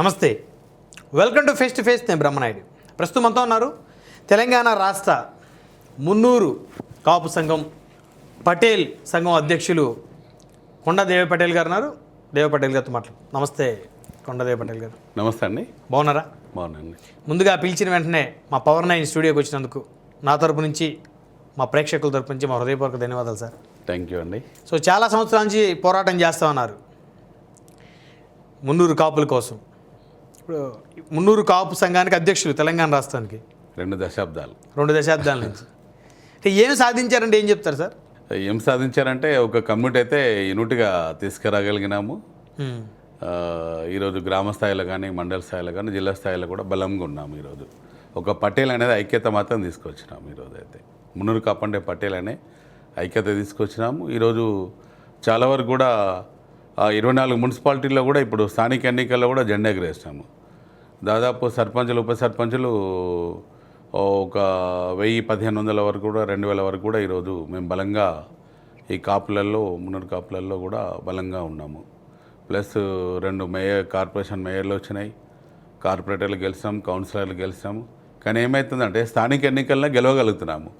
నమస్తే, welcome to face to face. నేను బ్రహ్మనాయుడు. ప్రస్తుతం అంతా ఉన్నారు తెలంగాణ రాష్ట్ర మున్నూరు కాపు సంఘం పటేల్ సంఘం అధ్యక్షులు కొండదేవ పటేల్ గారు ఉన్నారు. దేవ పటేల్ గారితో మాట్లాడు. నమస్తే కొండదేవ పటేల్ గారు. నమస్తే అండి. బాగున్నారా? బాగున్నాండి. ముందుగా పిలిచిన వెంటనే మా పవర్ 9 స్టూడియోకి వచ్చినందుకు నా తరపు నుంచి, మా ప్రేక్షకుల తరపు నుంచి మా హృదయపూర్వక ధన్యవాదాలు సార్. థ్యాంక్ యూ అండి. సో చాలా సంవత్సరాల నుంచి పోరాటం చేస్తూ ఉన్నారు మున్నూరు కాపుల కోసం. ఇప్పుడు మున్నూరు కాపు సంఘానికి అధ్యక్షులు తెలంగాణ రాష్ట్రానికి 2 దశాబ్దాలు 2 దశాబ్దాల నుంచి. అంటే ఏం సాధించారంటే ఏం చెప్తారు సార్? ఏం సాధించారంటే ఒక కమ్యూనిటీ అయితే యూనిట్గా తీసుకురాగలిగినాము. ఈరోజు గ్రామ స్థాయిలో కానీ, మండల స్థాయిలో కానీ, జిల్లా స్థాయిలో కూడా బలంగా ఉన్నాము. ఈరోజు ఒక పటేల్ అనేది ఐక్యత మాత్రం తీసుకొచ్చినాము. ఈరోజు అయితే మున్నూరు కాపు అంటే పటేల్ అనే ఐక్యత తీసుకొచ్చినాము. ఈరోజు చాలా వరకు కూడా 24 మున్సిపాలిటీల్లో కూడా ఇప్పుడు స్థానిక ఎన్నికల్లో కూడా జెండా ఎగరేసినాము. దాదాపు సర్పంచులు, ఉప సర్పంచులు ఒక 1000-1500 వరకు కూడా 2000 వరకు కూడా ఈరోజు మేము బలంగా ఈ కాపులలో, మున్నూరు కాపులలో కూడా బలంగా ఉన్నాము. ప్లస్ 2 కార్పొరేషన్ మేయర్లు వచ్చినాయి, కార్పొరేటర్లు గెలిచినాము, కౌన్సిలర్లు గెలిచినాము. కానీ ఏమవుతుందంటే స్థానిక ఎన్నికల్లో గెలవగలుగుతున్నాము.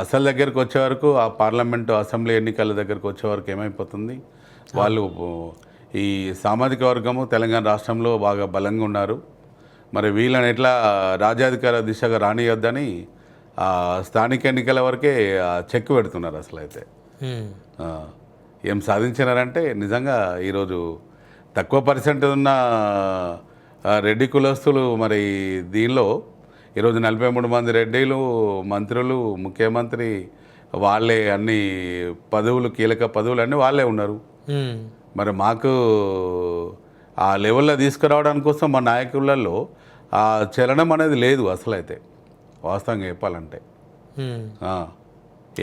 అసలు దగ్గరికి వచ్చే వరకు, ఆ పార్లమెంటు అసెంబ్లీ ఎన్నికల దగ్గరికి వచ్చే వరకు ఏమైపోతుంది, వాళ్ళు ఈ సామాజిక వర్గము తెలంగాణ రాష్ట్రంలో బాగా బలంగా ఉన్నారు. మరి వీళ్ళని ఎట్లా రాజ్యాధికార దిశగా రానియొద్దని స్థానిక ఎన్నికల వరకే చెక్ పెడుతున్నారు. అసలు అయితే ఏం సాధించినారంటే నిజంగా ఈరోజు తక్కువ పర్సెంట్ ఉన్న రెడ్డి కులస్తులు, మరి దీనిలో ఈరోజు 43 మంది రెడ్డిలు మంత్రులు, ముఖ్యమంత్రి వాళ్ళే, అన్ని పదవులు, కీలక పదవులు అన్నీ వాళ్ళే ఉన్నారు. మరి మాకు ఆ లెవెల్లో తీసుకురావడానికి కోసం మా నాయకులలో ఆ చలనం అనేది లేదు అసలు అయితే, వాస్తవంగా చెప్పాలంటే.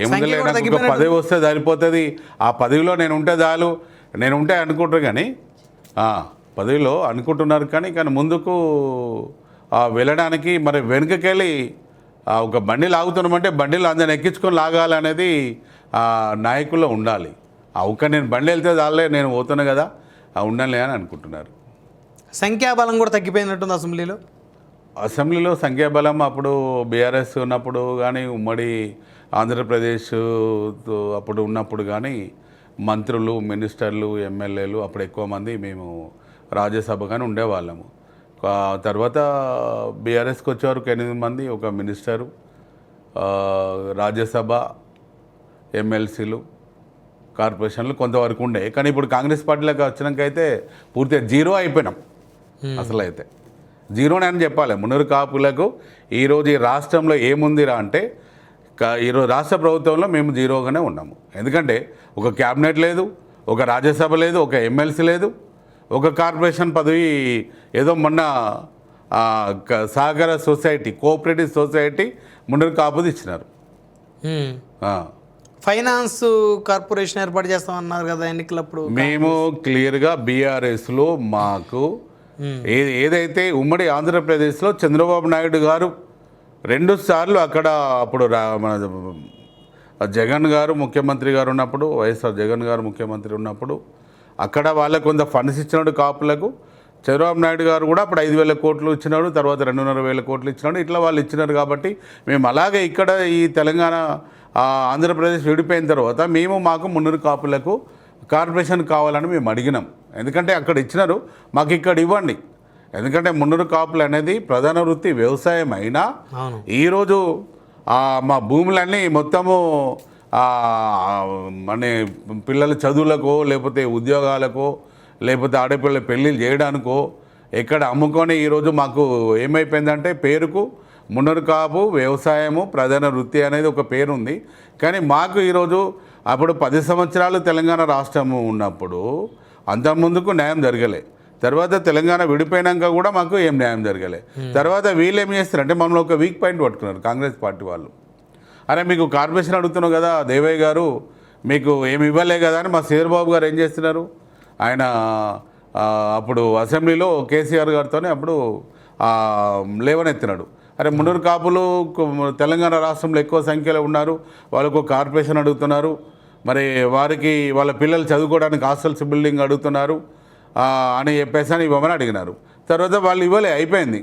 ఏముంది లేదు, నాకు ఒక పదవి వస్తే సరిపోతుంది, ఆ పదవిలో నేను ఉంటే చాలు, నేను ఉంటే అనుకుంటారు. కానీ పదవిలో అనుకుంటున్నారు కానీ ముందుకు వెళ్ళడానికి మరి వెనుకకెళ్ళి ఒక బండి లాగుతున్నామంటే బండిలో అందరిని ఎక్కించుకొని లాగాలనేది నాయకుల్లో ఉండాలి. ఒక్క నేను బండి వెళ్తే చాలే, నేను పోతున్నా కదా, ఉండాలి అని అనుకుంటున్నారు. సంఖ్యాబలం కూడా తగ్గిపోయినట్టుంది అసెంబ్లీలో సంఖ్యాబలం. అప్పుడు బీఆర్ఎస్ ఉన్నప్పుడు కానీ, ఉమ్మడి ఆంధ్రప్రదేశ్ అప్పుడు ఉన్నప్పుడు కానీ మంత్రులు, మినిస్టర్లు, ఎమ్మెల్యేలు అప్పుడు ఎక్కువ మంది మేము రాజ్యసభ కానీ ఉండేవాళ్ళము. తర్వాత బీఆర్ఎస్కి వచ్చేవరకు 8 మంది, ఒక మినిస్టరు, రాజ్యసభ, ఎమ్మెల్సీలు, కార్పొరేషన్లు కొంతవరకు ఉండే. కానీ ఇప్పుడు కాంగ్రెస్ పార్టీలోకి వచ్చినాకైతే పూర్తిగా 0 అయిపోయినాం. అసలు అయితే 0 అని చెప్పాలి. మున్నూరు కాపులకు ఈరోజు ఈ రాష్ట్రంలో ఏముందిరా అంటే, ఈరోజు రాష్ట్ర ప్రభుత్వంలో మేము 0గానే ఉన్నాము. ఎందుకంటే ఒక క్యాబినెట్ లేదు, ఒక రాజ్యసభ లేదు, ఒక ఎమ్మెల్సీ లేదు, ఒక కార్పొరేషన్ పదవి ఏదో మొన్న సహకార సొసైటీ, కోఆపరేటివ్ సొసైటీ మున్నూరు కాపుది ఇచ్చినారు. ఫైనాన్స్ కార్పొరేషన్ ఏర్పాటు చేస్తామన్నారు కదా ఎన్నికలప్పుడు. మేము క్లియర్గా బీఆర్ఎస్లో మాకు ఏదైతే ఉమ్మడి ఆంధ్రప్రదేశ్లో చంద్రబాబు నాయుడు గారు 2 సార్లు అక్కడ అప్పుడు మన జగన్ గారు ముఖ్యమంత్రి గారు ఉన్నప్పుడు, వైఎస్ఆర్ జగన్ గారు ముఖ్యమంత్రి ఉన్నప్పుడు అక్కడ వాళ్ళకు కొంత ఫండ్స్ ఇచ్చినాడు కాపులకు. చంద్రబాబు నాయుడు గారు కూడా అప్పుడు 5,000 కోట్లు ఇచ్చినాడు, తర్వాత 2,500 కోట్లు ఇచ్చినాడు. ఇట్లా వాళ్ళు ఇచ్చినారు కాబట్టి మేము అలాగే ఇక్కడ ఈ తెలంగాణ ఆంధ్రప్రదేశ్ విడిపోయిన తర్వాత మాకు మున్నూరు కాపులకు కార్పొరేషన్ కావాలని మేము అడిగినాం. ఎందుకంటే అక్కడ ఇచ్చినారు, మాకు ఇక్కడ ఇవ్వండి. ఎందుకంటే మున్నూరు కాపులు అనేది ప్రధాన వృత్తి వ్యవసాయం అయినా ఈరోజు మా భూములన్నీ మొత్తము మన పిల్లల చదువులకో, లేకపోతే ఉద్యోగాలకో, లేకపోతే ఆడపిల్లల పెళ్ళిళ్ళు చేయడానికో ఎక్కడ అమ్ముకొని ఈరోజు మాకు ఏమైపోయిందంటే పేరుకు మున్నూరు కాపు వ్యవసాయము ప్రధాన వృత్తి అనేది ఒక పేరు ఉంది. కానీ మాకు ఈరోజు అప్పుడు 10 సంవత్సరాలు తెలంగాణ రాష్ట్రము ఉన్నప్పుడు అంతకుముందుకు న్యాయం జరగలే. తర్వాత తెలంగాణ విడిపోయినాక కూడా మాకు ఏం న్యాయం జరగలే. తర్వాత వీళ్ళు ఏం చేస్తారంటే మమ్మల్ని ఒక వీక్ పాయింట్ పట్టుకున్నారు కాంగ్రెస్ పార్టీ వాళ్ళు. అరే మీకు కార్పొరేషన్ అడుగుతున్నావు కదా దేవయ్య గారు, మీకు ఏమి ఇవ్వలే కదా అని మా శ్రీధర్బాబు గారు ఏం చేస్తున్నారు, ఆయన అప్పుడు అసెంబ్లీలో కేసీఆర్ గారితోనే అప్పుడు లేవనెత్తినాడు. అరే మున్నూరు కాపులు తెలంగాణ రాష్ట్రంలో ఎక్కువ సంఖ్యలో ఉన్నారు, వాళ్ళకు కార్పొరేషన్ అడుగుతున్నారు, మరి వారికి వాళ్ళ పిల్లలు చదువుకోవడానికి హాస్టల్స్ బిల్డింగ్ అడుగుతున్నారు, అని చెప్పేసి అని ఇవ్వమని అడిగినారు. తర్వాత వాళ్ళు ఇవ్వలే, అయిపోయింది.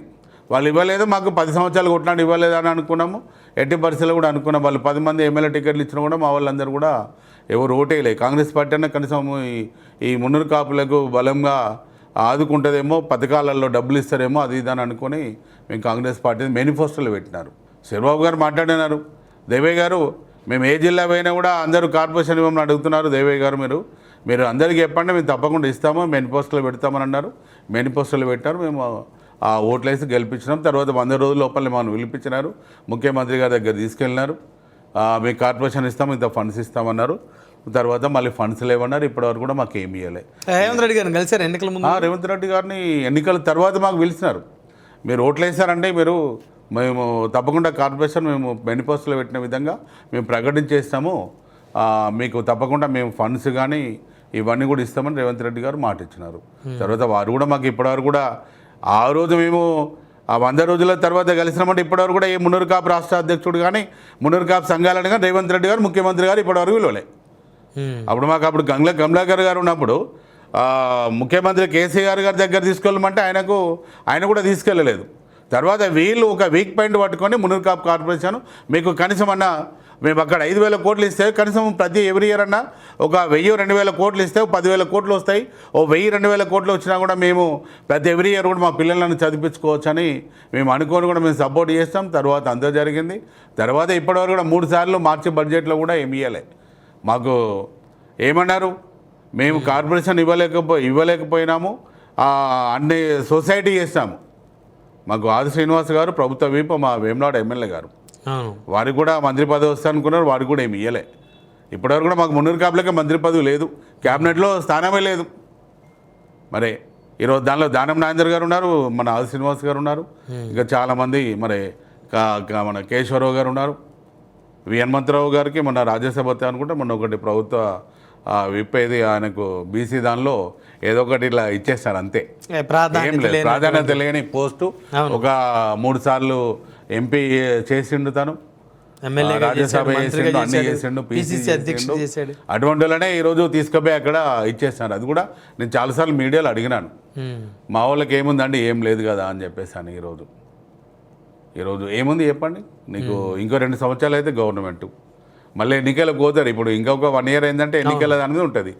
వాళ్ళు ఇవ్వలేదు, మాకు 10 సంవత్సరాలు కొట్లాడి ఇవ్వలేదు అని అనుకున్నాము. ఎట్టి పరిస్థితుల్లో కూడా అనుకున్నాం. వాళ్ళు 10 మంది ఎమ్మెల్యే టికెట్లు ఇచ్చినా కూడా మా వాళ్ళందరూ కూడా ఎవరు ఓటేయలేదు. కాంగ్రెస్ పార్టీ అన్న కనీసం ఈ మున్నూరు కాపులకు బలంగా ఆదుకుంటుందేమో, పథకాలలో డబ్బులు ఇస్తారేమో, అది ఇది అని అనుకొని మేము కాంగ్రెస్ పార్టీ మేనిఫెస్టోలో పెట్టినారు. చంద్రబాబు గారు మాట్లాడినారు, దేవయ్య గారు మేము ఏ జిల్లా పోయినా కూడా అందరూ కార్పొరేషన్ ఇవ్వమని అడుగుతున్నారు. దేవయ్య గారు మీరు అందరికీ చెప్పండి, మేము తప్పకుండా ఇస్తాము, మేనిఫెస్టోలో పెడతామని అన్నారు. మేనిఫెస్టోలో పెట్టారు. మేము ఆ ఓట్లేసి గెలిపించినాం. తర్వాత 100 రోజుల లోపల మనం పిలిపించినారు. ముఖ్యమంత్రి గారి దగ్గర తీసుకెళ్ళినారు. మీకు కార్పొరేషన్ ఇస్తాము, ఇంత ఫండ్స్ ఇస్తామన్నారు. తర్వాత మళ్ళీ ఫండ్స్ లేవన్నారు. ఇప్పటివరకు కూడా మాకు ఏమి ఇవ్వలేదు. రేవంత్ రెడ్డి గారిని కలిసారు ఎన్నికల ముందు? రేవంత్ రెడ్డి గారిని ఎన్నికల తర్వాత మాకు పిలిచినారు. మీరు ఓట్లు వేసారంటే మేము తప్పకుండా కార్పొరేషన్ మేము మేనిఫెస్టోలో పెట్టిన విధంగా మేము ప్రకటించేస్తాము, మీకు తప్పకుండా మేము ఫండ్స్ కానీ ఇవన్నీ కూడా ఇస్తామని రేవంత్ రెడ్డి గారు మాట ఇచ్చినారు. తర్వాత వారు కూడా మాకు ఇప్పటివరకు కూడా ఆ రోజు మేము ఆ 100 రోజుల తర్వాత కలిసినామంటే ఇప్పటివరకు కూడా ఏ మున్నూరు కాపు రాష్ట్ర అధ్యక్షుడు కానీ మున్నూరు కాపు సంఘాలని కానీ రేవంత్ రెడ్డి గారు ముఖ్యమంత్రి గారు ఇప్పటివరకు విలువలే. అప్పుడు కమలాకర్ గారు ఉన్నప్పుడు ముఖ్యమంత్రి కేసీఆర్ గారి దగ్గర తీసుకెళ్ళమంటే ఆయన కూడా తీసుకెళ్ళలేదు. తర్వాత వీళ్ళు ఒక వీక్ పాయింట్ పట్టుకొని మున్నూరు కాపు కార్పొరేషన్ మీకు కనీసం మేము అక్కడ 5,000 కోట్లు ఇస్తే కనీసం ప్రతి ఎవ్రీ ఇయర్ అన్న ఒక 1,000-2,000 కోట్లు ఇస్తే 10,000 కోట్లు వస్తాయి. 1,000-2,000 కోట్లు వచ్చినా కూడా మేము ప్రతి ఎవ్రీ ఇయర్ కూడా మా పిల్లలను చదివించుకోవచ్చని మేము అనుకొని కూడా మేము సపోర్ట్ చేస్తాం. తర్వాత అంతా జరిగింది. తర్వాత ఇప్పటివరకు కూడా 3 సార్లు మార్చి బడ్జెట్లో కూడా ఏమి ఇవ్వలే. మాకు ఏమన్నారు, మేము కార్పొరేషన్ ఇవ్వలేకపోయినాము, అన్ని సొసైటీ చేస్తాము. మాకు ఆది శ్రీనివాస్ గారు ప్రభుత్వ వీపు, మా వేములాడ ఎమ్మెల్యే గారు, వారికి కూడా మంత్రి పదవి వస్తా అనుకున్నారు. వారికి కూడా ఏమి ఇవ్వలే. ఇప్పటివరకు కూడా మాకు మున్నూరు కాపులకే మంత్రి పదవి లేదు, క్యాబినెట్లో స్థానమే లేదు. మరి ఈరోజు దానిలో దానం నాగేందర్ గారు ఉన్నారు, మన ఆది శ్రీనివాస్ గారు ఉన్నారు, ఇంకా చాలామంది మరి మన కేశవరావు గారు ఉన్నారు, వి హనుమంతరావు గారికి మొన్న రాజ్యసభ అనుకుంటే మొన్న ఒకటి ప్రభుత్వ విప్పేది ఆయనకు బీసీ దానిలో ఏదో ఒకటి ఇలా ఇచ్చేస్తారు అంతే, ఏం లేదు ప్రాధాన్యత లేని పోస్టు. ఒక 3 సార్లు ఎంపీ చేసిండు, తను రాజ్యసభ చేసిండు, అన్ని చేసిండు, చేసిండు. అటువంటి వాళ్ళనే ఈరోజు తీసుకుపోయి అక్కడ ఇచ్చేస్తాను. అది కూడా నేను చాలాసార్లు మీడియాలో అడిగినాను, మా వాళ్ళకి ఏముందండి, ఏం లేదు కదా అని చెప్పేసాను. ఈరోజు ఏముంది చెప్పండి. నీకు ఇంకో 2 సంవత్సరాలు అయితే గవర్నమెంట్ మళ్ళీ ఎన్నికలకు పోతారు. ఇప్పుడు ఇంకొక 1 ఇయర్ ఏంటంటే ఎన్నికల దాని మీద ఉంటుంది.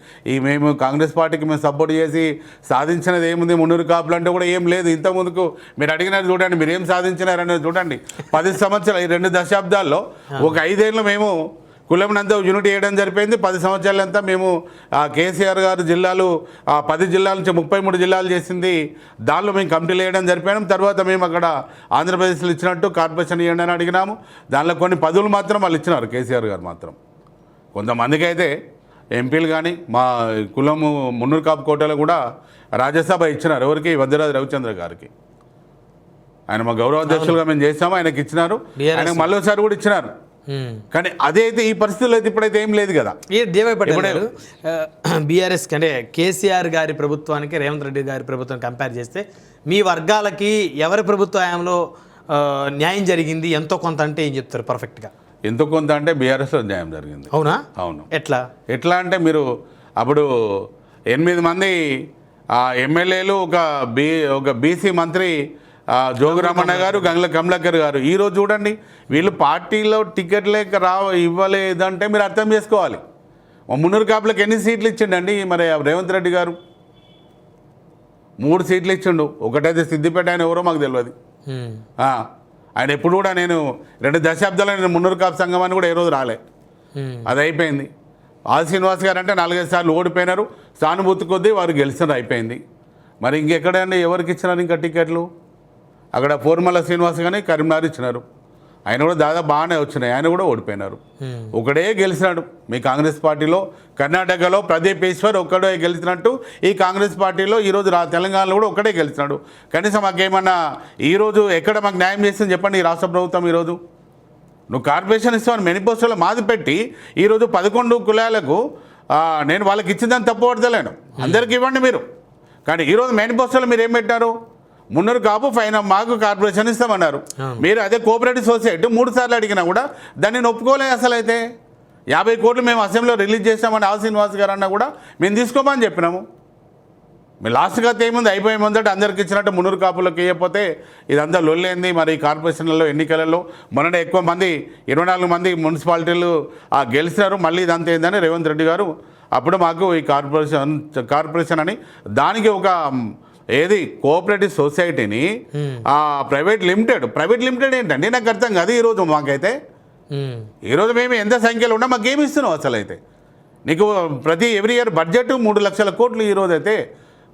మేము కాంగ్రెస్ పార్టీకి మేము సపోర్ట్ చేసి సాధించినది ఏముంది, మున్నూరు కాపులు అంటే కూడా ఏం లేదు. ఇంతకుముందుకు మీరు అడిగినది చూడండి, మీరు ఏం సాధించినారనేది చూడండి. 10 సంవత్సరాలు, ఈ 2 దశాబ్దాల్లో ఒక 5 ఏళ్ళు మేము కులంనంతా యూనిట్ చేయడం జరిపోయింది. 10 సంవత్సరాలంతా మేము కేసీఆర్ గారు జిల్లాలు 10 జిల్లాల నుంచి 33 జిల్లాలు చేసింది, దానిలో మేము కమిటీలు వేయడం జరిపోయాం. తర్వాత మేము అక్కడ ఆంధ్రప్రదేశ్లో ఇచ్చినట్టు కార్పొరేషన్ ఇవ్వండి అని అడిగినాము. దానిలో కొన్ని పదవులు మాత్రం వాళ్ళు ఇచ్చినారు, కేసీఆర్ గారు మాత్రం. కొంతమందికి అయితే ఎంపీలు కానీ మా కులము మున్నూరు కాపు కోటలో కూడా రాజ్యసభ ఇచ్చినారు. ఎవరికి? వద్దిరాజు రవిచంద్ర గారికి. ఆయన మా గౌరవ అధ్యక్షులుగా మేము చేసాము, ఆయనకి ఇచ్చినారు. ఆయనకు మళ్ళీసారి కూడా ఇచ్చినారు. కానీ అదైతే ఈ పరిస్థితుల్లో అయితే ఇప్పుడైతే ఏం లేదు కదా. బీఆర్ఎస్ అంటే కేసీఆర్ గారి ప్రభుత్వానికి రేవంత్ రెడ్డి గారి ప్రభుత్వం కంపేర్ చేస్తే మీ వర్గాలకి ఎవరి ప్రభుత్వంలో న్యాయం జరిగింది ఎంతో కొంత అంటే ఏం చెప్తారు పర్ఫెక్ట్గా? ఎంతో కొంత అంటే బీఆర్ఎస్లో న్యాయం జరిగింది. అవునా? అవును. ఎట్లా అంటే మీరు అప్పుడు 8 మంది ఎమ్మెల్యేలు, ఒక బీసీ మంత్రి జోగురామన్న గారు, గంగుల కమలాకర్ గారు. ఈరోజు చూడండి, వీళ్ళు పార్టీలో టికెట్ లేక ఇవ్వలేదంటే మీరు అర్థం చేసుకోవాలి. మున్నూరు కాపులకు ఎన్ని సీట్లు ఇచ్చిండండి మరి రేవంత్ రెడ్డి గారు? 3 సీట్లు ఇచ్చిండు. ఒకటైతే సిద్దిపేట, ఆయన ఎవరో మాకు తెలియదు. ఆయన ఎప్పుడు కూడా నేను 2 దశాబ్దాలు నేను మున్నూరు కాపు సంఘం అని కూడా ఏ రోజు రాలే. అది అయిపోయింది. ఆది శ్రీనివాస్ గారు అంటే 4-5 సార్లు ఓడిపోయినారు. సానుభూతి కొద్దీ వారు గెలిచినారు, అయిపోయింది. మరి ఇంకెక్కడండి ఎవరికి ఇచ్చినారు ఇంకా టికెట్లు? అక్కడ పూర్మల శ్రీనివాస్ కానీ కరీంనగర్ ఇచ్చినారు, ఆయన కూడా దాదాపు బాగానే వచ్చినాయి, ఆయన కూడా ఓడిపోయినారు. ఒకడే గెలిచినాడు మీ కాంగ్రెస్ పార్టీలో. కర్ణాటకలో ప్రదీప్ ఈశ్వర్ ఒక్కడే గెలిచినట్టు ఈ కాంగ్రెస్ పార్టీలో ఈరోజు తెలంగాణలో కూడా ఒక్కడే గెలిచినాడు. కనీసం మాకేమన్నా ఈరోజు ఎక్కడ మాకు న్యాయం చేసింది చెప్పండి ఈ రాష్ట్ర ప్రభుత్వం? ఈరోజు నువ్వు కార్పొరేషన్ ఇస్తామని మేనిఫెస్టోలో మాది పెట్టి ఈరోజు 11 కులాలకు నేను వాళ్ళకి ఇచ్చిందని తప్పు పడతలేను, అందరికీ ఇవ్వండి మీరు. కానీ ఈరోజు మేనిఫెస్టోలో మీరు ఏం పెట్టారు? మున్నూరు కాపు మాకు కార్పొరేషన్ ఇస్తామన్నారు. మీరు అదే కోఆపరేటివ్ సొసైటీ 3 సార్లు అడిగినా కూడా దాన్ని ఒప్పుకోలేదు. అసలు అయితే 50 కోట్లు మేము అసెంబ్లీలో రిలీజ్ చేస్తామని ఆది శ్రీనివాస్ గారు అన్నా కూడా మేము తీసుకోమని చెప్పినాము. మీరు లాస్ట్గా ఏముంది అయిపోయే ముందట అందరికి ఇచ్చినట్టు మున్నూరు కాపులకు ఇవ్వకపోతే ఇదంతా లొల్లేంది. మరి కార్పొరేషన్లలో ఎన్నికలలో మొన్ననే ఎక్కువ మంది 24 మంది మున్సిపాలిటీలు గెలిచినారు. మళ్ళీ ఇదంతా ఏందని రేవంత్ రెడ్డి గారు అప్పుడు మాకు ఈ కార్పొరేషన్ అని దానికి ఒక ఏది కోఆపరేటివ్ సొసైటీని ప్రైవేట్ లిమిటెడ్ ఏంటండి నాకు అర్థం కాదు. ఈరోజు మాకైతే ఈరోజు మేము ఎంత సంఖ్యలో ఉన్నా మాకు ఏమి ఇస్తున్నాం అసలు అయితే. నీకు ప్రతి ఎవ్రీ ఇయర్ బడ్జెట్ 3 లక్షల కోట్లు, ఈరోజు అయితే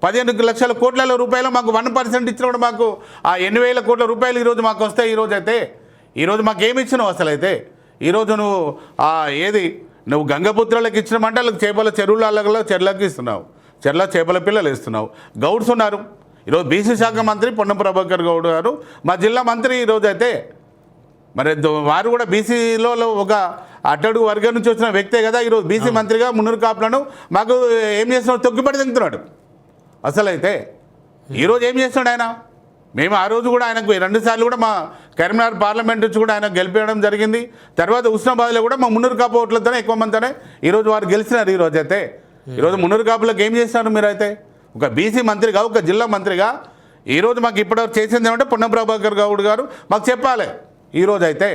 15 లక్షల కోట్ల రూపాయలు మాకు 1% ఇచ్చినప్పుడు మాకు ఆ 8,000 కోట్ల రూపాయలు ఈరోజు మాకు వస్తాయి. ఈరోజు అయితే ఈరోజు మాకు ఏమి ఇచ్చినావు అసలు అయితే. ఈరోజు నువ్వు ఏది నువ్వు గంగపుత్రులకు ఇచ్చినామంటే వాళ్ళకి చేపల చెరువులలో చెర్లకు ఇస్తున్నావు, చెర్ల చేపల పిల్లలు ఇస్తున్నావు. గౌడ్స్ ఉన్నారు. ఈరోజు బీసీ శాఖ మంత్రి పొన్నం ప్రభాకర్ గౌడ్ గారు మా జిల్లా మంత్రి ఈరోజు అయితే. మరి వారు కూడా బీసీలో ఒక అట్టడుగు వర్గం నుంచి వచ్చిన వ్యక్తే కదా. ఈరోజు బీసీ మంత్రిగా మున్నూరు కాపులను మాకు ఏం చేస్తున్నాడు, తొక్కిపడి తింటున్నాడు అసలు అయితే. ఈరోజు ఏం చేస్తున్నాడు ఆయన. మేము ఆ రోజు కూడా ఆయనకు 2 సార్లు కూడా మా కరీంనగర్ పార్లమెంట్ నుంచి కూడా ఆయన గెలిపించడం జరిగింది. తర్వాత హుస్నాబాద్లో కూడా మా మున్నూరు కాపు ఓట్లతోనే ఎక్కువ మందితోనే ఈరోజు వారు గెలిచినారు. ఈరోజు అయితే ఈరోజు మున్నూరు కాపులకు ఏం చేస్తున్నారు మీరైతే. ఒక బీసీ మంత్రిగా, ఒక జిల్లా మంత్రిగా ఈరోజు మాకు ఇప్పటివరకు చేసింది ఏమంటే పొన్నం ప్రభాకర్ గౌడ్ గారు మాకు చెప్పాలి. ఈరోజు అయితే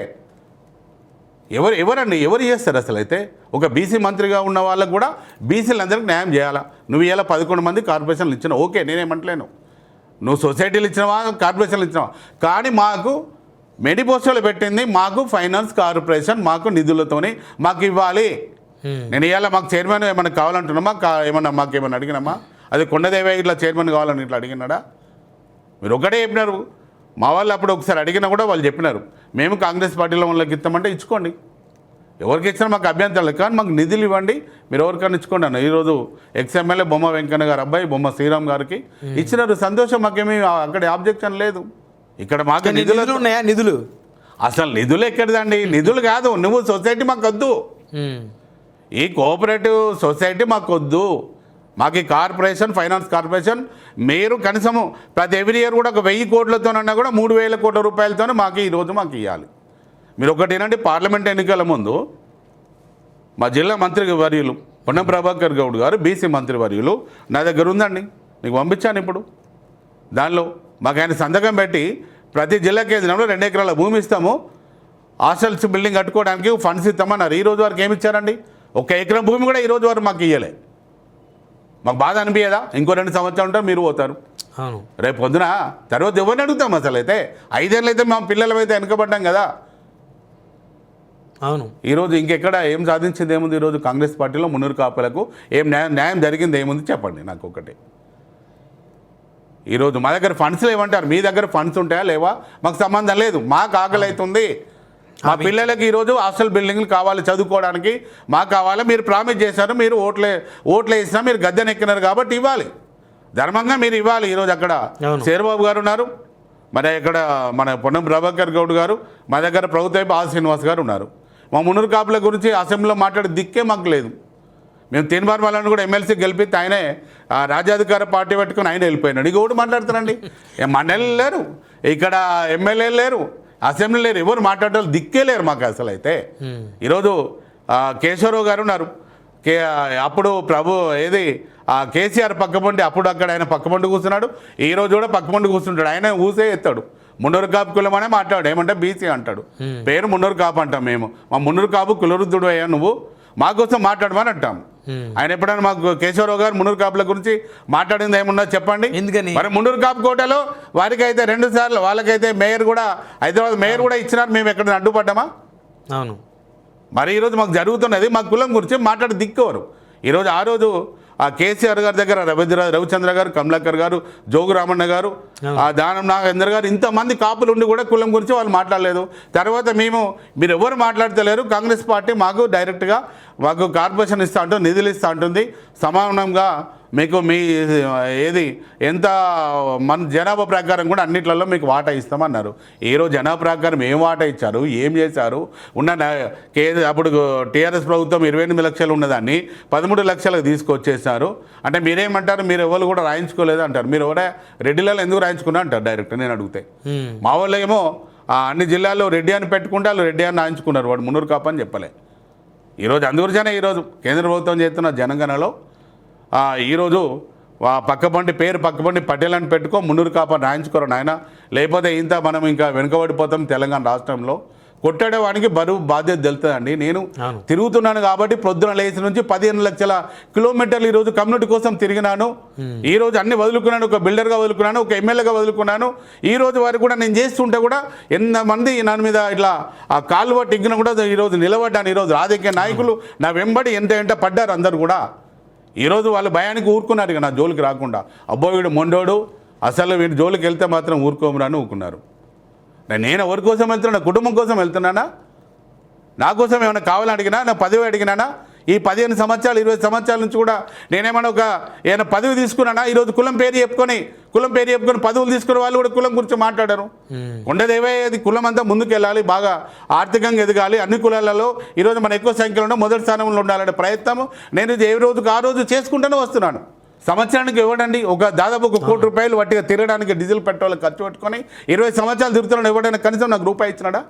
ఎవరు చేస్తారు అసలు అయితే. ఒక బీసీ మంత్రిగా ఉన్న వాళ్ళకు కూడా బీసీలందరికీ న్యాయం చేయాలా. నువ్వు ఇలా 11 మంది కార్పొరేషన్లు ఇచ్చినావు, ఓకే నేనేమంటలేను. నువ్వు సొసైటీలు ఇచ్చినావా, కార్పొరేషన్లు ఇచ్చినావా, కానీ మాకు మెడిపోస్టోలు పెట్టింది మాకు ఫైనాన్స్ కార్పొరేషన్ మాకు నిధులతోని మాకు ఇవ్వాలి. నేను ఇవాళ మాకు చైర్మన్ ఏమైనా కావాలంటున్నామా, మాకేమన్నా అడిగినామా? అది కొండదేవే ఇట్లా చైర్మన్ కావాలని ఇట్లా అడిగినాడా? మీరు ఒకటే చెప్పినారు. మా వాళ్ళు అప్పుడు ఒకసారి అడిగినా కూడా వాళ్ళు చెప్పినారు మేము కాంగ్రెస్ పార్టీలో వాళ్ళకి ఇస్తామంటే ఇచ్చుకోండి, ఎవరికి ఇచ్చినా మాకు అభ్యంతరం లేదు, కానీ మాకు నిధులు ఇవ్వండి, మీరు ఎవరికైనా ఇచ్చుకోండి అన్న. ఈరోజు ఎక్స్ఎమ్మెల్యే బొమ్మ వెంకన్న గారు అబ్బాయి బొమ్మ శ్రీరామ్ గారికి ఇచ్చినారు, సంతోషం, మాకేమీ అక్కడ ఆబ్జెక్షన్ లేదు. ఇక్కడ మాకు నిధులు ఉన్నాయా? నిధులు అసలు నిధులు ఎక్కడిదండి, నిధులు కాదు. నువ్వు సొసైటీ మాకు వద్దు, ఈ కోఆపరేటివ్ సొసైటీ మాకు వద్దు, మాకు ఈ కార్పొరేషన్ ఫైనాన్స్ కార్పొరేషన్ మీరు కనీసము ప్రతి ఎవ్రీ ఇయర్ కూడా ఒక 1000 కోట్లతోనన్నా కూడా 3,000 కోట్ల రూపాయలతోనే మాకు ఈరోజు మాకు ఇవ్వాలి. మీరు ఒకటి ఏంటంటే పార్లమెంట్ ఎన్నికల ముందు మా జిల్లా మంత్రి వర్యులు పొన్నం ప్రభాకర్ గౌడ్ గారు బీసీ మంత్రి వర్యులు నా దగ్గర ఉందండి, మీకు పంపించాను. ఇప్పుడు దానిలో మాకు ఆయన సంతకం పెట్టి ప్రతి జిల్లా కేంద్రంలో 2 ఎకరాల భూమి ఇస్తాము, హాస్టల్స్ బిల్డింగ్ కట్టుకోవడానికి ఫండ్స్ ఇస్తామన్నారు. ఈరోజు వరకు ఏమి ఇచ్చారండి? 1 ఎకరం భూమి కూడా ఈరోజు వరకు మాకు ఇవ్వలే. మాకు బాధ అనిపించదా? ఇంకో 2 సంవత్సరాలు ఉంటారు, మీరు పోతారు. రేపు పొద్దున తర్వాత ఎవరిని అడుగుతాం అసలు అయితే. 5 ఏళ్ళు అయితే మా పిల్లలు అయితే వెనకబడ్డాం కదా. అవును. ఈరోజు ఇంకెక్కడ ఏం సాధించింది ఏముంది? ఈరోజు కాంగ్రెస్ పార్టీలో మున్నూరు కాపులకు ఏం న్యాయం జరిగింది ఏముంది చెప్పండి నాకు ఒకటి. ఈరోజు మా దగ్గర ఫండ్స్ లేవంటారు, మీ దగ్గర ఫండ్స్ ఉంటాయా లేవా మాకు సంబంధం లేదు. మాకు ఆకలి అవుతుంది, మా పిల్లలకి ఈరోజు హాస్టల్ బిల్డింగ్లు కావాలి చదువుకోవడానికి, మాకు కావాలి. మీరు ప్రామిస్ చేశారు, మీరు ఓట్లు వేసినా మీరు గద్దెనెక్కినారు కాబట్టి ఇవ్వాలి, ధర్మంగా మీరు ఇవ్వాలి. ఈరోజు అక్కడ శేర్బాబు గారు ఉన్నారు, మరి ఇక్కడ మన పొన్నం ప్రభాకర్ గౌడ్ గారు, మా దగ్గర ప్రభుత్వ శ్రీనివాస్ గారు ఉన్నారు. మా మున్నూరు కాపుల గురించి అసెంబ్లీలో మాట్లాడే దిక్కే మాకు లేదు. మేము తీన్మార్ వాళ్ళని కూడా ఎమ్మెల్సీ గెలిపిస్తే ఆయనే రాజ్యాధికార పార్టీ పెట్టుకుని ఆయన వెళ్ళిపోయినాడు. ఇక ఒకటి మాట్లాడుతారండి, మండలి లేరు, ఇక్కడ ఎమ్మెల్యేలు లేరు, అసెంబ్లీ లేరు, ఎవరు మాట్లాడాలి దిక్కే లేరు మాకు అసలు అయితే. ఈరోజు కేశవరావు గారు ఉన్నారు, అప్పుడు కేసీఆర్ పక్కపండి, అప్పుడు అక్కడ ఆయన పక్కపండి కూర్చున్నాడు, ఈరోజు కూడా పక్కపండి కూర్చుంటాడు. ఆయన ఊసే ఎత్తాడు, మున్నూరు కాపు కులం అనే మాట్లాడు, ఏమంటే బీసీ అంటాడు, పేరు మున్నూరు కాపు అంటాం మేము. మా మున్నూరు కాపు కులవృద్ధుడు అయ్యా నువ్వు, మాకోసం మాట్లాడమని అంటాం. ఆయన ఎప్పుడైనా మాకు కేశవరావు గారు మున్నూరు కాపుల గురించి మాట్లాడింది ఏమున్నా చెప్పండి. మరి మున్నూరు కాపు కోటలో వారికి అయితే 2 సార్లు వాళ్ళకైతే మేయర్ కూడా, హైదరాబాద్ మేయర్ కూడా ఇచ్చినారు, మేము ఎక్కడ అడ్డుపడ్డామా? అవును. మరి ఈరోజు మాకు జరుగుతున్నది మా కులం గురించి మాట్లాడి దిక్కోరు. ఈరోజు ఆ రోజు కేసీఆర్ గారి దగ్గర రవిచంద్ర గారు, కమలాకర్ గారు, జోగు రామన్న గారు, దానం నాగేందర్ గారు, ఇంతమంది కాపులు ఉండి కూడా కులం గురించి వాళ్ళు మాట్లాడలేదు. తర్వాత మీరు ఎవరు మాట్లాడతలేరు, కాంగ్రెస్ పార్టీ మాకు డైరెక్ట్గా మాకు కార్పొరేషన్ ఇస్తూ ఉంటుంది, నిధులు ఇస్తూ ఉంటుంది, సమానంగా మీకు మీ ఎంత మన జనాభా ప్రకారం కూడా అన్నిట్లలో మీకు వాటా ఇస్తామన్నారు. ఈరోజు జనాభా ప్రకారం ఏం వాటా ఇచ్చారు, ఏం చేశారు? అప్పుడు టీఆర్ఎస్ ప్రభుత్వం 28 లక్షలు ఉన్నదాన్ని 13 లక్షలకు తీసుకొచ్చేసారు. అంటే మీరేమంటారు? మీరు ఎవరు కూడా రాయించుకోలేదు అంటారు. మీరు ఎవరే రెడ్డిలలో ఎందుకు రాయించుకున్నా అంటారు డైరెక్ట్ నేను అడిగితే. మా వాళ్ళు ఏమో అన్ని జిల్లాల్లో రెడ్డి అని పెట్టుకుంటే వాళ్ళు రెడ్డి అని రాయించుకున్నారు, వాడు మున్నూరు కాపు అని చెప్పలే. ఈరోజు అందుగురిజనే ఈరోజు కేంద్ర ప్రభుత్వం చేస్తున్న జనగణలో ఈరోజు పక్కబండి పేరు పక్కబండి పటేల్ అని పెట్టుకో, మున్నూరు కాపు రాయించుకోరు నాయన, లేకపోతే ఇంత మనం ఇంకా వెనుకబడిపోతాం తెలంగాణ రాష్ట్రంలో. కొట్టాడేవానికి బరువు బాధ్యత తెలుస్తుందండి. నేను తిరుగుతున్నాను కాబట్టి పొద్దున లేచి నుంచి 15 లక్షల కిలోమీటర్లు ఈరోజు కమ్యూనిటీ కోసం తిరిగినాను. ఈరోజు అన్ని వదులుకున్నాను, ఒక బిల్డర్గా వదులుకున్నాను, ఒక ఎమ్మెల్యేగా వదులుకున్నాను. ఈ రోజు వరకు కూడా నేను చేస్తుంటే కూడా ఎంతమంది నా మీద ఇట్లా ఆ కాలు పట్టి ఇగ్గిన కూడా ఈరోజు నిలబడ్డాను. ఈరోజు రాజకీయ నాయకులు నా వెంబడి ఎంత పడ్డారు అందరు కూడా. ఈరోజు వాళ్ళు భయానికి ఊరుకున్నారు ఇక నా జోలికి రాకుండా. అబ్బో వీడు మొండోడు, అసలు వీడి జోలికి వెళ్తే మాత్రం ఊరుకోమని ఊరుకున్నారు. నేను ఎవరి కోసం వెళ్తున్నా? కుటుంబం కోసం వెళ్తున్నానా? నా కోసం ఏమైనా కావాలని అడిగినా, నా పదవి అడిగినానా? ఈ 15 సంవత్సరాలు 20 సంవత్సరాల నుంచి కూడా నేనేమైనా ఏమైనా పదవి తీసుకున్నానా? ఈరోజు కులం పేరు చెప్పుకొని పదవులు తీసుకునే వాళ్ళు కూడా కులం గురించి మాట్లాడారు. ఉండదేవే అది కులం అంతా ముందుకు వెళ్ళాలి, బాగా ఆర్థికంగా ఎదగాలి, అన్ని కులాలలో ఈరోజు మన ఎక్కువ సంఖ్యలో ఉన్న మొదటి స్థానంలో ఉండాలనే ప్రయత్నం నేను ఏ రోజుకు ఆ రోజు చేసుకుంటూనే వస్తున్నాను. సంవత్సరానికి ఇవ్వడండి దాదాపు ₹1 కోటి వట్టిగా తిరగడానికి డీజిల్ పెట్రోల్ ఖర్చు పెట్టుకొని 20 సంవత్సరాలు తిరుగుతున్నాడు. ఎవడైనా కనీసం నాకు రూపాయి ఇచ్చినాడా?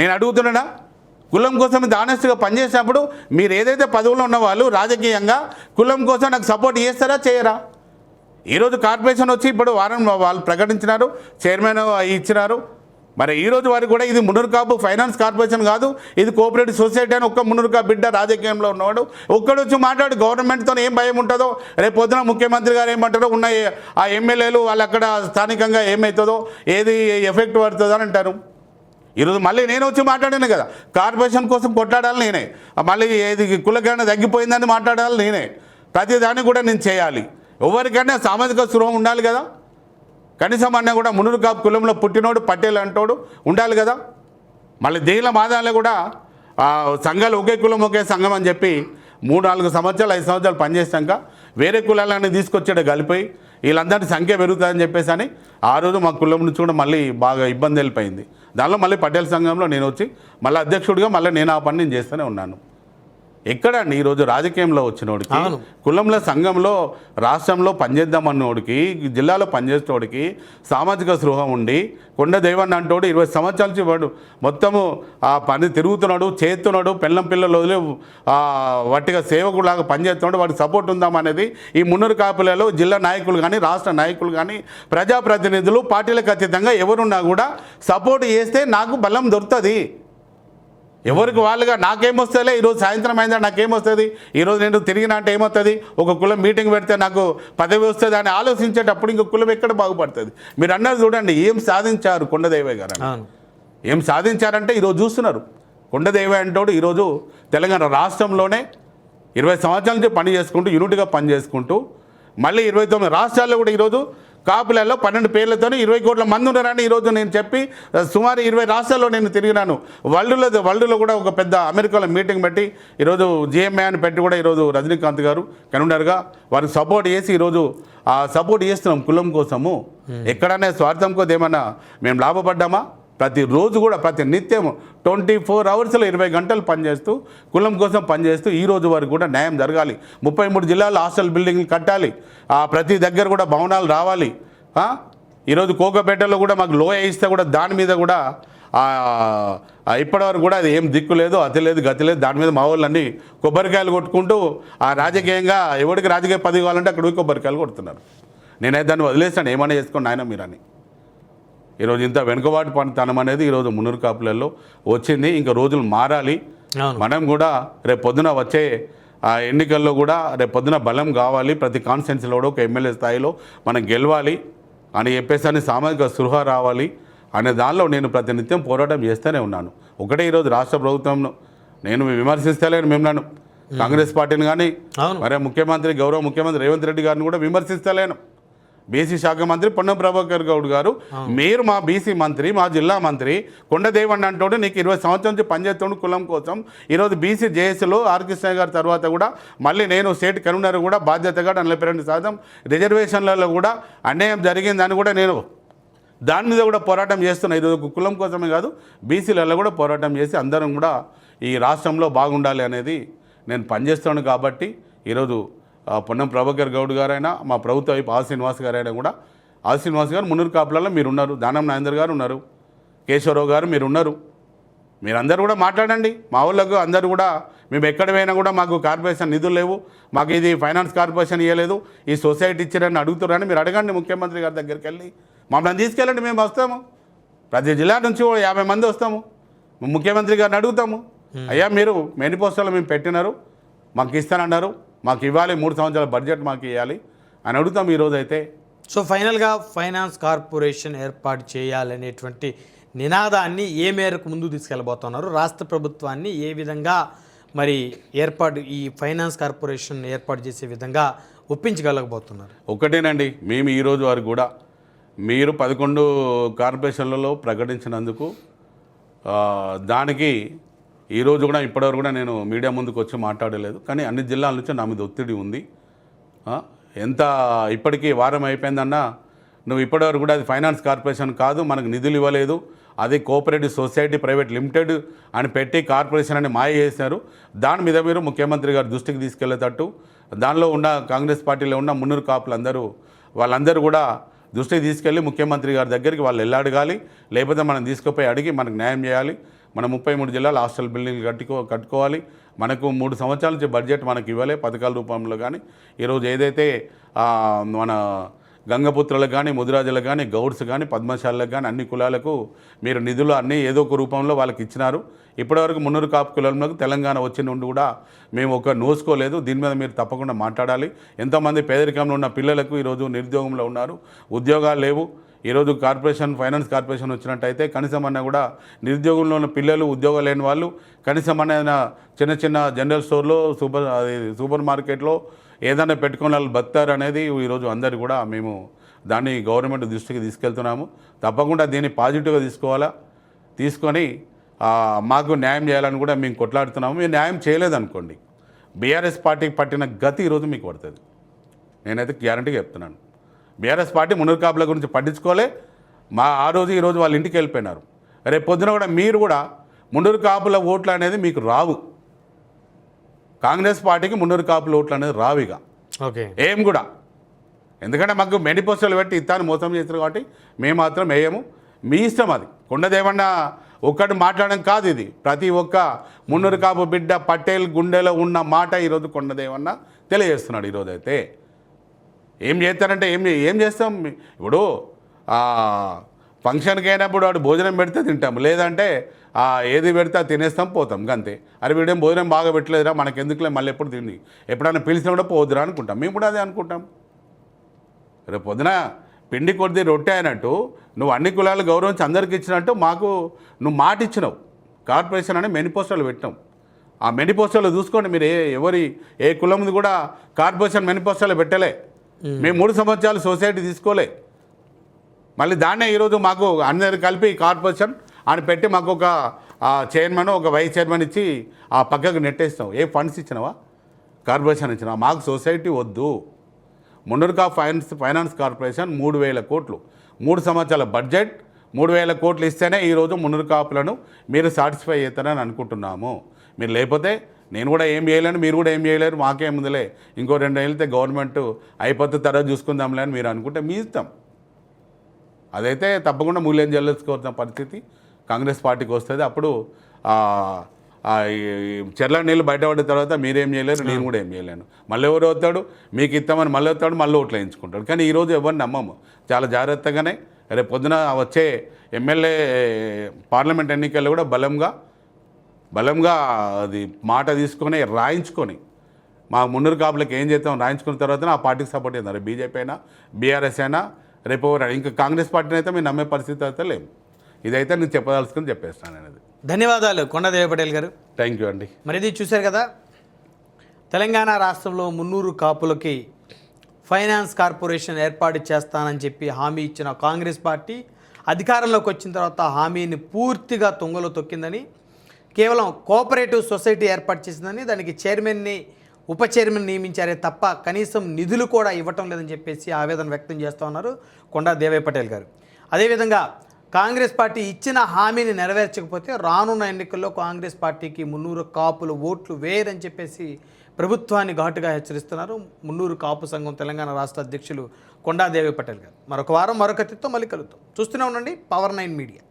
నేను అడుగుతున్నాడా? కులం కోసం ఇంత ఆనెస్ట్గా పనిచేసినప్పుడు మీరు ఏదైతే పదవుల్లో ఉన్న వాళ్ళు రాజకీయంగా కులం కోసం నాకు సపోర్ట్ చేస్తారా చేయరా? ఈరోజు కార్పొరేషన్ వచ్చి ఇప్పుడు వాళ్ళు ప్రకటించినారు, చైర్మన్ ఇచ్చినారు. మరి ఈరోజు వారికి కూడా ఇది మున్నూరు కాపు ఫైనాన్స్ కార్పొరేషన్ కాదు, ఇది కోఆపరేటివ్ సొసైటీ అని ఒక్క మున్నూరు కాపు బిడ్డ రాజకీయంలో ఉన్నవాడు ఒక్కడు వచ్చి మాట్లాడు. గవర్నమెంట్తో ఏం భయం ఉంటుందో, రేపు పొద్దున ముఖ్యమంత్రి గారు ఏమంటారో, ఉన్న ఆ ఎమ్మెల్యేలు వాళ్ళు అక్కడ స్థానికంగా ఏమవుతుందో, ఏది ఎఫెక్ట్ పడుతుందో అని అంటారు. ఈరోజు మళ్ళీ నేను వచ్చి మాట్లాడాను కదా, కార్పొరేషన్ కోసం కొట్లాడాలి నేనే, మళ్ళీ ఏది కులకరణ తగ్గిపోయిందని మాట్లాడాలి నేనే, ప్రతిదాన్ని కూడా నేను చేయాలి. ఎవరికైనా సామాజిక స్పృహ ఉండాలి కదా. కనీసం అన్న కూడా మున్నూరు కాపు కులంలో పుట్టినోడు పటేల్ అంటోడు ఉండాలి కదా. మళ్ళీ దీనిలో మాదాలే కూడా సంఘాలు ఒకే కులం ఒకే సంఘం అని చెప్పి 3-4 సంవత్సరాలు 5 సంవత్సరాలు పనిచేసాక వేరే కులాలని తీసుకొచ్చాడు కలిపోయి వీళ్ళందరి సంఖ్య పెరుగుతుందని చెప్పేసి అని ఆ రోజు మా కులం నుంచి కూడా మళ్ళీ బాగా ఇబ్బంది వెళ్ళిపోయింది. దానిలో మళ్ళీ పటేల్ సంఘంలో నేను వచ్చి మళ్ళీ అధ్యక్షుడిగా మళ్ళీ నేను ఆ పని నేను చేస్తూనే ఉన్నాను. ఎక్కడండి ఈరోజు రాజకీయంలో వచ్చినోడికి, కులంలో సంఘంలో రాష్ట్రంలో పనిచేద్దామన్నోడికి, జిల్లాలో పనిచేసేవాడికి సామాజిక స్పృహ ఉండి కొండ దైవాన్ని అంటోడు 20 సంవత్సరాల నుంచి వాడు మొత్తము ఆ పని తిరుగుతున్నాడు, చేస్తున్నాడు, పిల్లలు వదిలే వట్టిగా సేవకులాగా పనిచేస్తున్నాడు, వాడికి సపోర్ట్ ఉందామనేది ఈ మున్నూరు కాపులలో జిల్లా నాయకులు కానీ రాష్ట్ర నాయకులు కానీ ప్రజాప్రతినిధులు పార్టీలకు అతీతంగా ఎవరున్నా కూడా సపోర్ట్ చేస్తే నాకు బలం దొరుకుతుంది. ఎవరికి వాళ్ళుగా నాకేమొస్తుందిలే, ఈరోజు సాయంత్రం అయిందా నాకేమొస్తుంది, ఈరోజు నేను తిరిగినా అంటే ఏమవుతుంది, ఒక కులం మీటింగ్ పెడితే నాకు పదవి వస్తుంది అని ఆలోచించేటప్పుడు ఇంక కులం ఎక్కడ బాగుపడుతుంది? మీరు అన్నారు చూడండి, ఏం సాధించారు కొండదేవయ్య గారు, ఏం సాధించారంటే ఈరోజు చూస్తున్నారు. కొండదేవయ్య అంటోడు ఈరోజు తెలంగాణ రాష్ట్రంలోనే 20 సంవత్సరాల నుంచి పని చేసుకుంటూ యూనిట్గా పని చేసుకుంటూ మళ్ళీ 29 రాష్ట్రాల్లో కూడా ఈరోజు కాపులలో 12 పేర్లతో 20 కోట్ల మంది ఉన్నారని ఈరోజు నేను చెప్పి సుమారు 20 రాష్ట్రాల్లో నేను తిరిగినాను. వరల్డ్లో కూడా ఒక పెద్ద అమెరికాలో మీటింగ్ పెట్టి ఈరోజు జిఎంఏ అని పెట్టి కూడా ఈరోజు రజనీకాంత్ గారు కన్వీనర్గా వారికి సపోర్ట్ చేసి ఈరోజు ఆ సపోర్ట్ చేస్తున్నాం కులం కోసము. ఎక్కడనే స్వార్థం కోసం ఏమన్నా మేము లాభపడ్డామా? ప్రతిరోజు కూడా ప్రతి నిత్యం 24 అవర్స్లో 20 గంటలు పనిచేస్తూ కులం కోసం పనిచేస్తూ ఈ రోజు వరకు కూడా న్యాయం జరగాలి. 33 జిల్లాల్లో హాస్టల్ బిల్డింగ్లు కట్టాలి, ప్రతి దగ్గర కూడా భవనాలు రావాలి. ఈరోజు కోకపేటలో కూడా మాకు లోయ ఇస్తే కూడా దాని మీద కూడా ఇప్పటివరకు కూడా అది ఏం దిక్కు లేదు, అతి లేదు, గతి లేదు. దాని మీద మా వాళ్ళన్నీ కొబ్బరికాయలు కొట్టుకుంటూ రాజకీయంగా ఎవరికి రాజకీయ పదవి కావాలంటే అక్కడ కొబ్బరికాయలు కొడుతున్నారు. నేనైతే దాన్ని వదిలేస్తాను, ఏమైనా చేసుకోండి నాయన మీరని. ఈరోజు ఇంత వెనుకబాటు పనితనం అనేది ఈరోజు మున్నూరు కాపులలో వచ్చింది. ఇంకా రోజులు మారాలి. మనం కూడా రేపు పొద్దున వచ్చే ఎన్నికల్లో కూడా రేపు పొద్దున బలం కావాలి. ప్రతి కాన్స్టిట్యున్సీలో కూడా ఒక ఎమ్మెల్యే స్థాయిలో మనం గెలవాలి అని చెప్పేసి అని సామాజిక స్పృహ రావాలి అనే దానిలో నేను ప్రతినిత్యం పోరాటం చేస్తూనే ఉన్నాను. ఒకటే ఈరోజు రాష్ట్ర ప్రభుత్వంను నేను విమర్శిస్తలేను మిమ్మల్ని, కాంగ్రెస్ పార్టీని కానీ మరే గౌరవ ముఖ్యమంత్రి రేవంత్ రెడ్డి గారిని కూడా విమర్శిస్తలేను. బీసీ శాఖ మంత్రి పొన్నం ప్రభాకర్ గౌడ్ గారు, మీరు మా బీసీ మంత్రి, మా జిల్లా మంత్రి కొండదేవన్ అంటోడు నీకు 20 సంవత్సరాల నుంచి పనిచేస్తుండు కులం కోసం. ఈరోజు బీసీ జేఏసీలో ఆర్ కృష్ణ గారి తర్వాత కూడా మళ్ళీ నేను స్టేట్ కన్వీనర్ కూడా బాధ్యతగా 42% రిజర్వేషన్లలో కూడా అన్యాయం జరిగిందని కూడా నేను దాని మీద కూడా పోరాటం చేస్తున్నా. ఈరోజు కులం కోసమే కాదు బీసీలలో కూడా పోరాటం చేసి అందరం కూడా ఈ రాష్ట్రంలో బాగుండాలి అనేది నేను పనిచేస్తున్నాను. కాబట్టి ఈరోజు పొన్నం ప్రభాకర్ గౌడ్ గారైనా మా ప్రభుత్వ వైపు శ్రీనివాస్ గారైనా కూడా శ్రీనివాస్ గారు మున్నూరు కాపులలో మీరు ఉన్నారు, దానం నాగేందర్ గారు ఉన్నారు, కేశవరావు గారు మీరు ఉన్నారు, మీరందరూ కూడా మాట్లాడండి. మా వాళ్ళకు అందరూ కూడా మేము ఎక్కడ పోయినా కూడా మాకు కార్పొరేషన్ నిధులు లేవు, మాకు ఇది ఫైనాన్స్ కార్పొరేషన్ ఇవ్వలేదు, ఈ సొసైటీ ఇచ్చారని అడుగుతున్నారని మీరు అడగండి ముఖ్యమంత్రి గారి దగ్గరికి వెళ్ళి. మమ్మల్ని తీసుకెళ్ళండి, మేము వస్తాము. ప్రతి జిల్లా నుంచి 50 మంది వస్తాము, ముఖ్యమంత్రి గారిని అడుగుతాము. అయ్యా మీరు మేనిఫెస్టోలో మేము పెట్టినారు, మాకు ఇస్తానన్నారు, మాకు ఇవ్వాలి, 3 సంవత్సరాల బడ్జెట్ మాకు ఇవ్వాలి అని అడుగుతాం ఈరోజు అయితే. సో ఫైనల్గా ఫైనాన్స్ కార్పొరేషన్ ఏర్పాటు చేయాలనేటువంటి నినాదాన్ని ఏ మేరకు ముందుకు తీసుకెళ్ళబోతున్నారు? రాష్ట్ర ప్రభుత్వాన్ని ఏ విధంగా మరి ఈ ఫైనాన్స్ కార్పొరేషన్ ఏర్పాటు చేసే విధంగా ఒప్పించగలగబోతున్నారు? ఒకటేనండి, మేము ఈరోజు వారికి కూడా మీరు 11 కార్పొరేషన్లలో ప్రకటించినందుకు దానికి ఈరోజు కూడా ఇప్పటివరకు కూడా నేను మీడియా ముందుకు వచ్చి మాట్లాడలేదు. కానీ అన్ని జిల్లాల నుంచి నా మీద ఒత్తిడి ఉంది. ఎంత ఇప్పటికీ వారం అయిపోయిందన్నా, నువ్వు ఇప్పటివరకు కూడా అది ఫైనాన్స్ కార్పొరేషన్ కాదు, మనకు నిధులు ఇవ్వలేదు, అది కోఆపరేటివ్ సొసైటీ ప్రైవేట్ లిమిటెడ్ అని పెట్టి కార్పొరేషన్ అని మాయ చేశారు. దాని మీద మీరు ముఖ్యమంత్రి గారి దృష్టికి తీసుకెళ్లేటట్టు, దానిలో ఉన్న కాంగ్రెస్ పార్టీలో ఉన్న మున్నూరు కాపులందరూ వాళ్ళందరూ కూడా దృష్టికి తీసుకెళ్ళి ముఖ్యమంత్రి గారి దగ్గరికి వాళ్ళు వెళ్ళి లేకపోతే మనం తీసుకుపోయి అడిగి మనకు న్యాయం చేయాలి. మన 33 జిల్లాలు హాస్టల్ బిల్డింగ్లు కట్టుకోవాలి. మనకు 3 సంవత్సరాల నుంచి బడ్జెట్ మనకు ఇవ్వలే పథకాల రూపంలో. కానీ ఈరోజు ఏదైతే మన గంగపుత్రులకు కానీ, ముదిరాజులకు కానీ, గౌడ్స్ కానీ, పద్మశాలకు కానీ అన్ని కులాలకు మీరు నిధులు అన్నీ ఏదో ఒక రూపంలో వాళ్ళకి ఇచ్చినారు. ఇప్పటివరకు మున్నూరు కాపు కులంలోకి తెలంగాణ వచ్చిన నుండి కూడా మేము నోసుకోలేదు. దీని మీద మీరు తప్పకుండా మాట్లాడాలి. ఎంతోమంది పేదరికంలో ఉన్న పిల్లలకు ఈరోజు నిరుద్యోగంలో ఉన్నారు, ఉద్యోగాలు లేవు. ఈరోజు ఫైనాన్స్ కార్పొరేషన్ వచ్చినట్టయితే కనీసం అన్న కూడా నిరుద్యోగంలో ఉన్న పిల్లలు, ఉద్యోగాలు లేని వాళ్ళు కనీసం అన్న చిన్న జనరల్ స్టోర్లో, సూపర్ మార్కెట్లో ఏదైనా పెట్టుకుని వాళ్ళు బతారు అనేది ఈరోజు అందరు కూడా మేము దాన్ని గవర్నమెంట్ దృష్టికి తీసుకెళ్తున్నాము. తప్పకుండా దీన్ని పాజిటివ్గా తీసుకొని మాకు న్యాయం చేయాలని కూడా మేము కొట్లాడుతున్నాము. మేము న్యాయం చేయలేదనుకోండి, బీఆర్ఎస్ పార్టీకి పట్టిన గతి ఈరోజు మీకు పడుతుంది. నేనైతే గ్యారంటీగా చెప్తున్నాను. బీఆర్ఎస్ పార్టీ మున్నూరు కాపుల గురించి పట్టించుకోలే. ఆ రోజు ఈరోజు వాళ్ళ ఇంటికి వెళ్ళిపోయినారు. రేపు పొద్దున కూడా మీరు కూడా మున్నూరు కాపుల ఓట్లు అనేది మీకు రావు. కాంగ్రెస్ పార్టీకి మున్నూరు కాపుల ఓట్లు అనేది రావు ఇక ఏం కూడా. ఎందుకంటే మాకు మేనిఫెస్టోలు పెట్టి ఇస్తాను మోసం చేస్తారు కాబట్టి మేము మాత్రం వేయము. మీ ఇష్టం అది. కొండదేవన్న ఒక్కటి మాట్లాడడం కాదు, ఇది ప్రతి ఒక్క మున్నూరు కాపు బిడ్డ పటేల్ గుండెలో ఉన్న మాట ఈరోజు కొండదేవన్న తెలియజేస్తున్నాడు. ఈరోజు అయితే ఏం చేస్తారంటే ఏం చేస్తాం. ఇప్పుడు ఫంక్షన్కి అయినప్పుడు వాడు భోజనం పెడితే తింటాం, లేదంటే ఏది పెడితే తినేస్తాం, పోతాం, అంతే. అరే వీడేం భోజనం బాగా పెట్టలేదురా, మనకెందుకులే, మళ్ళీ ఎప్పుడు తిండి, ఎప్పుడైనా పిలిచినా కూడా పోదురా అనుకుంటాం. మేము కూడా అదే అనుకుంటాం. రేపు పొద్దున పిండి కొద్ది రొట్టె అయినట్టు నువ్వు అన్ని కులాలు గౌరవించి అందరికి ఇచ్చినట్టు మాకు నువ్వు మాట ఇచ్చినావు. కార్పొరేషన్ అని మేనిఫెస్టోలు పెట్టినాం. ఆ మేనిఫెస్టోలో చూసుకోండి, మీరు ఏ కులంది కూడా కార్పొరేషన్ మేనిఫెస్టోలో పెట్టలే. మేము 3 సంవత్సరాలు సొసైటీ తీసుకోలే. మళ్ళీ దాన్నే ఈరోజు మాకు అందరు కలిపి కార్పొరేషన్ అని పెట్టి మాకు ఒక చైర్మన్, ఒక వైస్ చైర్మన్ ఇచ్చి ఆ పక్కకు నెట్టేస్తాం. ఏ ఫండ్స్ ఇచ్చినావా? కార్పొరేషన్ ఇచ్చినావా? మాకు సొసైటీ వద్దు. మున్నూరు కాపు ఫైనాన్స్ కార్పొరేషన్ 3,000 కోట్లు, 3 సంవత్సరాల బడ్జెట్ 3,000 కోట్లు ఇస్తేనే ఈరోజు మున్నూరు కాపులను మీరు సాటిస్ఫై అవుతారని అనుకుంటున్నాము. మీరు లేకపోతే నేను కూడా ఏం చేయలేను, మీరు కూడా ఏం చేయలేరు, మాకేముందులే, ఇంకో 2 ఏళ్ళతో గవర్నమెంట్ అయిపోతే తర్వాత చూసుకుందాంలే అని మీరు అనుకుంటే మీ ఇష్టం. అదైతే తప్పకుండా మూల్యం చెల్లించుకోవాల్సిన పరిస్థితి కాంగ్రెస్ పార్టీకి వస్తుంది. అప్పుడు చెర్ల నీళ్ళు బయటపడిన తర్వాత మీరేం చేయలేరు, నేను కూడా ఏం చేయలేను. మళ్ళీ ఎవరు వస్తాడు, మీకు ఇస్తామని మళ్ళీ వస్తాడు, మళ్ళీ ఓట్లు వేయించుకుంటాడు. కానీ ఈరోజు ఎవరిని నమ్మము. చాలా జాగ్రత్తగానే రేపు పొద్దున వచ్చే ఎమ్మెల్యే పార్లమెంట్ ఎన్నికల్లో కూడా బలంగా అది మాట తీసుకొని రాయించుకొని మా మున్నూరు కాపులకు ఏం చేస్తాం రాయించుకున్న తర్వాత ఆ పార్టీకి సపోర్ట్ చేస్తారు. బీజేపీ అయినా బీఆర్ఎస్ అయినా రేపు ఇంకా కాంగ్రెస్ పార్టీని అయితే మీరు నమ్మే పరిస్థితి అయితే లేము. ఇదైతే నేను చెప్పదలుచుకుని చెప్పేస్తాను అనేది. ధన్యవాదాలు కొండదేవి పటేల్ గారు. థ్యాంక్ యూ అండి. మరి ఇది చూశారు కదా, తెలంగాణ రాష్ట్రంలో మున్నూరు కాపులకి ఫైనాన్స్ కార్పొరేషన్ ఏర్పాటు చేస్తానని చెప్పి హామీ ఇచ్చిన కాంగ్రెస్ పార్టీ అధికారంలోకి వచ్చిన తర్వాత హామీని పూర్తిగా తుంగలో తొక్కిందని, కేవలం కోఆపరేటివ్ సొసైటీ ఏర్పాటు చేసిందని, దానికి చైర్మన్ని, ఉప చైర్మన్ నియమించారే తప్ప కనీసం నిధులు కూడా ఇవ్వటం లేదని చెప్పేసి ఆవేదన వ్యక్తం చేస్తూ ఉన్నారు కొండా దేవయ్య పటేల్ గారు. అదేవిధంగా కాంగ్రెస్ పార్టీ ఇచ్చిన హామీని నెరవేర్చకపోతే రానున్న ఎన్నికల్లో కాంగ్రెస్ పార్టీకి మున్నూరు కాపులు ఓట్లు వేయరని చెప్పేసి ప్రభుత్వాన్ని ఘాటుగా హెచ్చరిస్తున్నారు మున్నూరు కాపు సంఘం తెలంగాణ రాష్ట్ర అధ్యక్షులు కొండా దేవయ్య పటేల్ గారు. మరొక వారం మరొక అతిథితో మళ్ళీ కలుద్దాం. చూస్తూనే ఉండండి పవర్ 9 మీడియా.